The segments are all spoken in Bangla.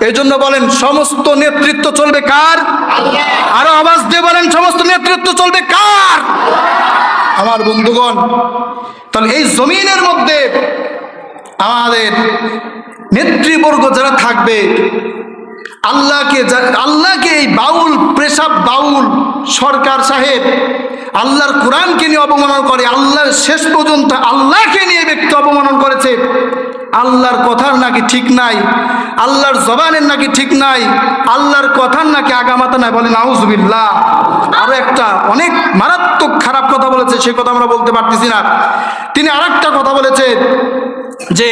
এই জন্য বলেন সমস্ত নেতৃত্ব চলবে কার? আরো আওয়াজ দিয়ে বলেন সমস্ত নেতৃত্ব চলবে কার? আমার বন্ধুগণ, তাহলে এই জমিনের মধ্যে আমাদের নেতৃবর্গ যারা থাকবে, আল্লাহকে এই বাউল পেশাব বাউল সরকার সাহেব আল্লাহর কোরআনকে নিয়ে অবমাননা করে, আল্লাহর শেষ পর্যন্ত আল্লাহকে নিয়ে ব্যক্তি অবমাননা করেছে, আল্লাহর কথার নাকি ঠিক নাই, আল্লাহর জবানের নাকি ঠিক নাই, আল্লাহর কথার নাকি আগামাতা নাই, বলেন নাউজুবিল্লাহ। আরো একটা অনেক মারাত্মক খারাপ কথা বলেছে, সে কথা আমরা বলতে পারতেছি না। তিনি আরেকটা কথা বলেছে যে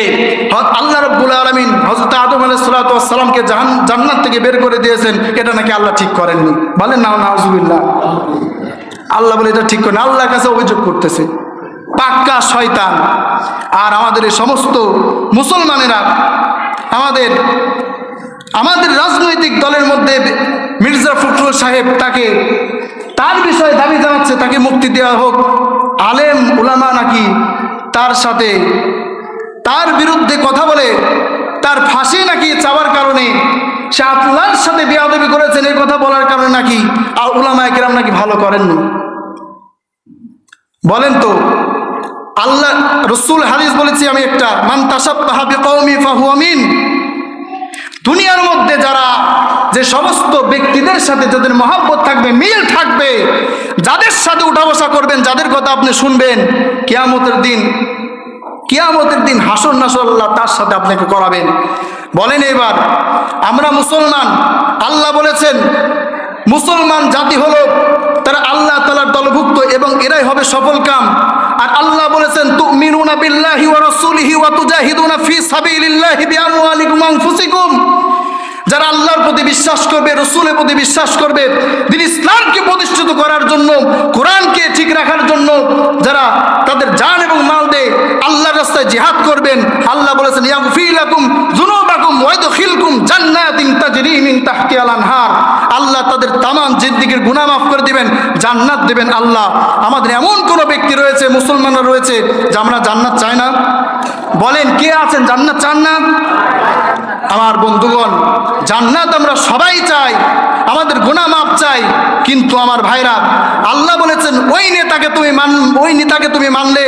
আল্লাহ রাব্বুল আলামিন হযরত আদম আলাইহিস সালাতু ওয়াস সালামকে জান্নাত থেকে বের করে দিয়েছেন, এটা নাকি আল্লাহ ঠিক করেননি। বলেন নাউজুবিল্লাহ। আল্লাহ বলে এটা ঠিক করেন, আল্লাহর কাছে অভিযোগ করতেছে, পাক্কা শয়তান। আর আমাদের এই সমস্ত মুসলমানেরা আমাদের রাজনৈতিক দলের মধ্যে মির্জা ফখরুল সাহেব তার বিষয়ে দাবি জানাচ্ছে তাকে মুক্তি দেওয়া হোক। আলেম উলামা নাকি তার বিরুদ্ধে কথা বলে তার ফাঁসি নাকি চাওয়ার কারণে সে আল্লাহর সাথে বেয়াদবি করেছেন, এই কথা বলার কারণে নাকি আর উলামায়ে কেরাম নাকি ভালো করেননি। বলেন তো, আল্লাহ রসুল হাদিস বলেছি আমি একটা, মান তাশাব্বাহা বিকওমি ফাহুয়া মিন। দুনিয়ার মধ্যে যে সমস্ত ব্যক্তিদের সাথে যাদের মহব্বত থাকবে, মিল থাকবে, যাদের সাথে উঠা বসা করবেন, যাদের কথা আপনি শুনবেন, কিয়ামতের দিন হাসর নাসর আল্লাহ তার সাথে আপনাকে করাবেন। বলেন এবার আমরা মুসলমান, আল্লাহ বলেছেন মুসলমান জাতি হলো তারা আল্লাহ তাআলার দলভুক্ত এবং এরাই হবে সফল কাম। আর আল্লাহ বলেছেন তুমিনুনা বিল্লাহি ওয়া রাসূলিহি ওয়া তুজাহিদুনা ফি সাবিলিল্লাহি বিআমওয়ালিকুম ওয়া আনফুসিকুম। যারা আল্লাহর প্রতি বিশ্বাস করবে, রসুলের প্রতি বিশ্বাস করবে, দিন ইসলামকে প্রতিষ্ঠিত করার জন্য, কোরআনকে ঠিক রাখার জন্য যারা তাদের জান এবং মাল দিয়ে আল্লাহর রাস্তায় জিহাদ করবেন, আল্লাহ বলেছেন ইয়াগফির লাকুম যুনুবাকুম ওয়া ইদখিলকুম জান্নাতিন তাজরি মিন তাহতিহাল আনহার। আল্লাহ তাদের তামাম জিন্দেগীর গুনাহ মাফ করে দিবেন, জান্নাত দেবেন। আল্লাহ আমাদের এমন কোন ব্যক্তি রয়েছে, মুসলমানরা রয়েছে যে আমরা জান্নাত চাই না? বলেন কে আছেন জান্নাত চান না? আমার বন্ধুগণ, জান্নাত আমরা সবাই চাই, আমাদের গুনাহ মাফ চাই, কিন্তু আমার ভাইরা আল্লাহ বলেছেন ওই নেতাকে তুমি মানলে,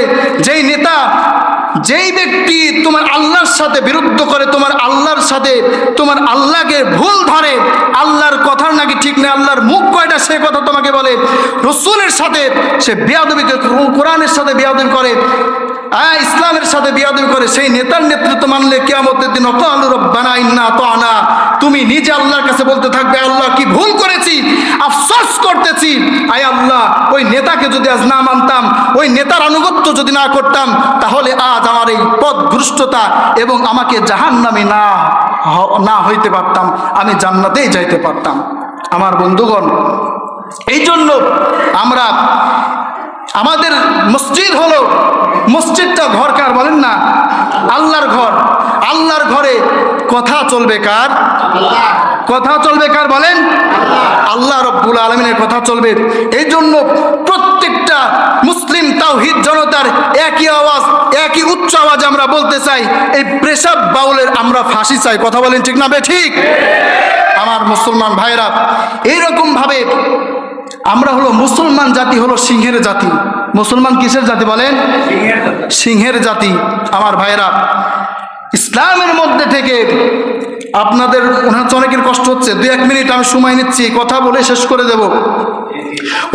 যেই ব্যক্তি তোমার আল্লাহর সাথে বিরুদ্ধ করে, তোমার আল্লাহকে ভুল ধরে, আল্লাহর কথার নাকি ঠিক নেই, আল্লাহর মুখ কয়টা সে কথা তোমাকে বলে, রসুলের সাথে সে বেয়াদবি করে, কোরআনের সাথে বেয়াদবি করে, ইসলামের সাথে বেয়াদবি করে, সেই নেতার নেতৃত্ব মানলে কিয়ামতের দিন ওয়াকালু রব্বানা ইন্না আতানা, তুমি নিজে আল্লাহর কাছে বলতে থাকবে আল্লাহ কি ভুল করেছি, আফসোস করতেছি। আয় আল্লাহ, ওই নেতাকে যদি আজ না মানতাম, ওই নেতার আনুগত্য যদি না করতাম, তাহলে আজ আমার এই পথভ্রষ্টতা এবং আমাকে জাহান্নামে না হইতে পারতাম, আমি জান্নাতেই যাইতে পারতাম। আমার বন্ধুগণ, এই জন্য আমাদের মসজিদ হলো, মসজিদটা ঘর কার বলেন না? আল্লাহর ঘর। আল্লাহর ঘরে কথা চলবে কার? কথা চলবে কার বলেন? আল্লাহ রাব্বুল আলামিনের কথা চলবে। এই জন্য প্রত্যেকটা মুসলিম তাওহীদ জনতার একই আওয়াজ, একই উচ্চ আওয়াজ আমরা বলতে চাই, এই পেশাব বাউলের আমরা ফাঁসি চাই। কথা বলেন ঠিক না বে ঠিক? আমার মুসলমান ভাইরা, এইরকম ভাবে আমরা হলো মুসলমান জাতি, হলো সিংহের জাতি। মুসলমান কিসের জাতি বলেন? সিংহের জাতি। আমার ভাইরা, ইসলামের মধ্যে থেকে আপনাদের অনেকের কষ্ট হচ্ছে, 2-1 মিনিট আমি সময় নিচ্ছি, কথা বলে শেষ করে দেব।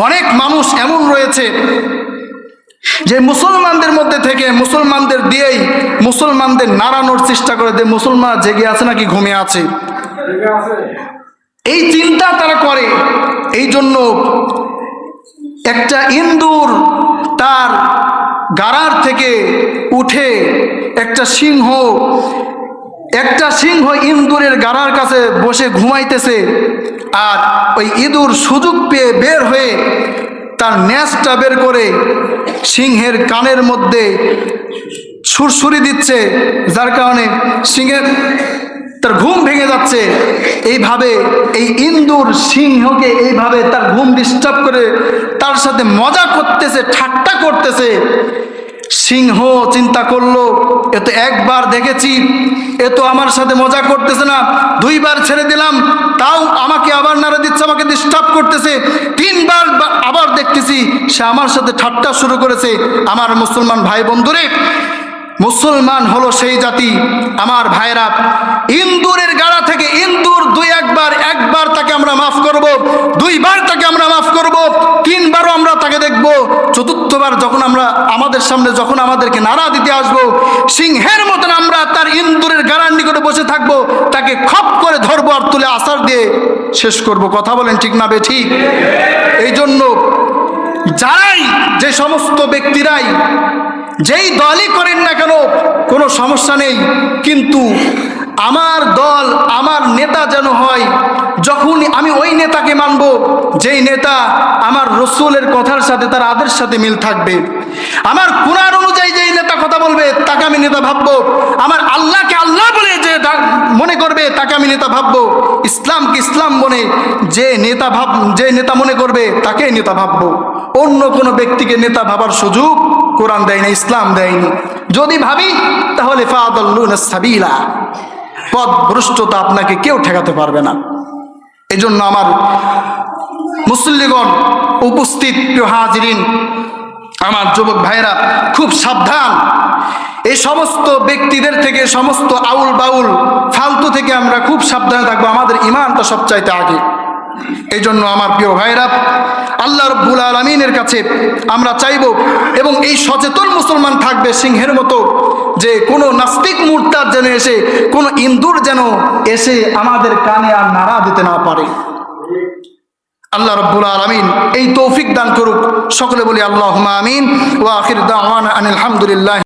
অনেক মানুষ এমন রয়েছে যে মুসলমানদের মধ্যে থেকে, মুসলমানদের দিয়েই মুসলমানদের নাড়ানোর চেষ্টা করে, যে মুসলমান জেগে আছে নাকি ঘুমিয়ে আছে, এই চিন্তা তারা করে। এই জন্য একটা ইন্দুর তার গাড়ার থেকে উঠে একটা সিংহ ইন্দুরের গাড়ার কাছে বসে ঘুমাইতেছে, আর ওই ইঁদুর সুযোগ পেয়ে বের হয়ে তার ন্যাসটা বের করে সিংহের কানের মধ্যে সুরসুরি দিচ্ছে, যার কারণে সিংহের তার ঘুম ভেঙে যাচ্ছে। এইভাবে এই ইন্দুর সিংহকে এইভাবে তার ঘুম ডিস্টার্ব করে তার সাথে মজা করতেছে, ঠাট্টা করতেছে। সিংহ চিন্তা করলো, এ তো একবার দেখেছি, এ তো আমার সাথে মজা করতেছে না, 2 2বার ছেড়ে দিলাম, তাও আমাকে আবার নাড়া দিচ্ছে, আমাকে ডিস্টার্ব করতেছে। 3বার আবার দেখতেছি সে আমার সাথে ঠাট্টা শুরু করেছে। আমার মুসলমান ভাই বন্ধুরে, মুসলমান হলো সেই জাতি আমার ভাইরা, ইন্দুরের গাড়া থেকে ইন্দুর একবার তাকে আমরা মাফ করব, 2বার তাকে আমরা মাফ করব, 3বারও আমরা তাকে দেখব, 4র্থবার যখন আমরা আমাদের সামনে যখন আমাদেরকে নাড়া দিতে আসবো, সিংহের মতন আমরা তার ইন্দুরের গাড়ার নিকটে বসে থাকবো, তাকে খপ করে ধরবো আর তুলে আছাড় দিয়ে শেষ করব। কথা বলেন ঠিক না বেঠিক? এই জন্য যারাই, যে সমস্ত ব্যক্তিরাই যেই দলই করেন না কেন কোনো সমস্যা নেই, কিন্তু আমার দল, আমার নেতা যেন হয়, যখন আমি ওই নেতাকে মানব যেই নেতা আমার রসুলের কথার সাথে, তার আদেশের সাথে মিল থাকবে। আমার কুরআন অনুযায়ী যেই নেতা কথা বলবে তাকে আমি নেতা ভাববো, আমার আল্লাহকে আল্লাহ বলে যে মনে করবে তাকে আমি নেতা ভাববো, ইসলামকে ইসলাম বলে যে নেতা মনে করবে তাকে নেতা ভাববো। অন্য কোনো ব্যক্তিকে নেতা ভাবার সুযোগ কোরআন দেয় না, ইসলাম দেয়নি। যদি ভাবি তাহলে ফাদাল্লুনা সাবিলা, পথ ভ্রষ্টতা আপনাকে কেউ ঠেকাতে পারবে না। এই জন্য আমার মুসল্লিগণ, উপস্থিত প্রিয় হাজিরিন, আমার যুবক ভাইরা, খুব সাবধান। এই সমস্ত ব্যক্তিদের থেকে, সমস্ত আউল বাউল ফালতু থেকে আমরা খুব সাবধানে থাকবো। আমাদের ঈমানটা সবচাইতে আগে। এই জন্য আমার প্রিয় ভাইরা, আল্লাহ রাব্বুল আলামিনের কাছে আমরা চাইব, এবং এই সচেতন মুসলমান থাকবে সিংহের মতো, যে কোনো নাস্তিক মুরতাদ যেন এসে, কোনো ইন্দুর যেন এসে আমাদের কানে আর নাড়া দিতে না পারে। আল্লাহ রাব্বুল আলামিন এই তৌফিক দান করুক। সকলে বলি আল্লাহুম্মা আমিন। ওয়া আখির দাওয়ানা আনিল হামদুলিল্লাহ।